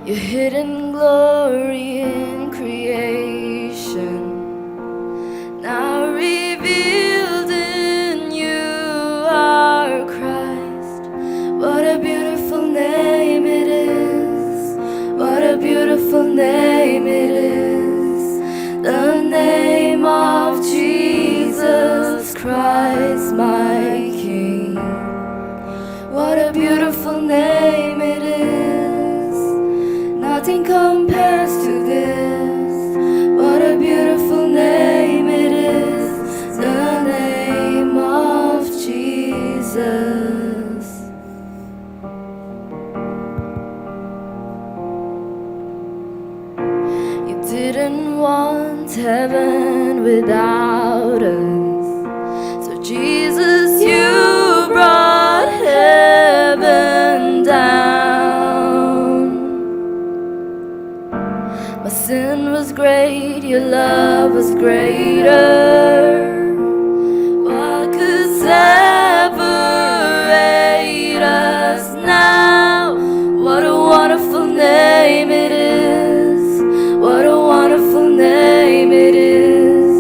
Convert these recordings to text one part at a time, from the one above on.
your hidden glory in creation, now revealed in you are Christ. What a beautiful name it is, what a beautiful name it is, the name of Jesus Christ, my King. What a beautiful name it is, nothing compares to this. What a beautiful name it is, the name of Jesus. You didn't want heaven without us, so Jesus, you brought heaven down. My sin was great, your love was greater. What could separate us now? What a wonderful name it is, what a wonderful name it is,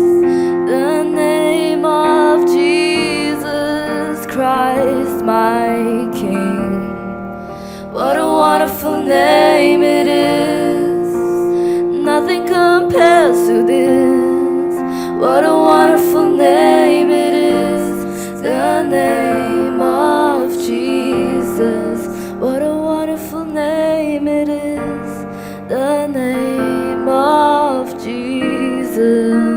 the name of Jesus Christ, my King. What a wonderful name it is, nothing compares to this. What a wonderful name it is, the name of Jesus. What a wonderful name it is, the name of Jesus.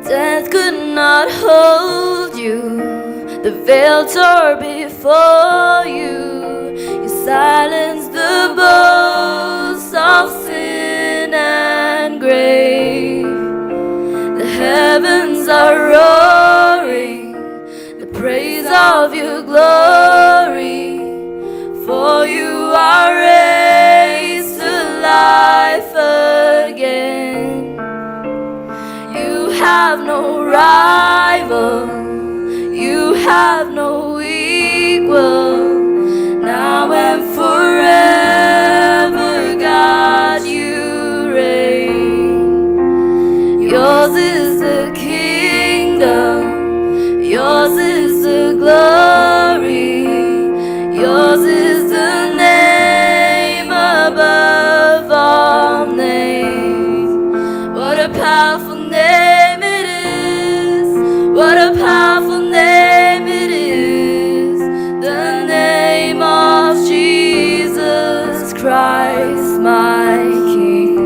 Death could not hold you, the veil tore before you. You silenced the boast of sin and grave. The heavens are roaring the praise of your glory, for you are raised to life again. You have no rival, you have no equal, now and forever, God, you reign. Yours is the kingdom, yours is the glory, yours is the name above all names. What a powerful name it is, what a powerful name it is, the name of Jesus Christ, my King.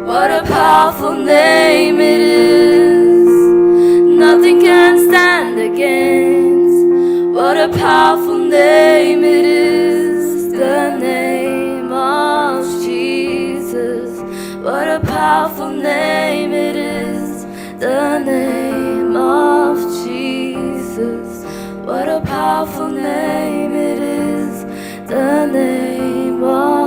What a powerful name it is, nothing can stand against. What a powerful name it is, the name of Jesus. What a powerful name it is, the name of Jesus. What a powerful name it is, the name of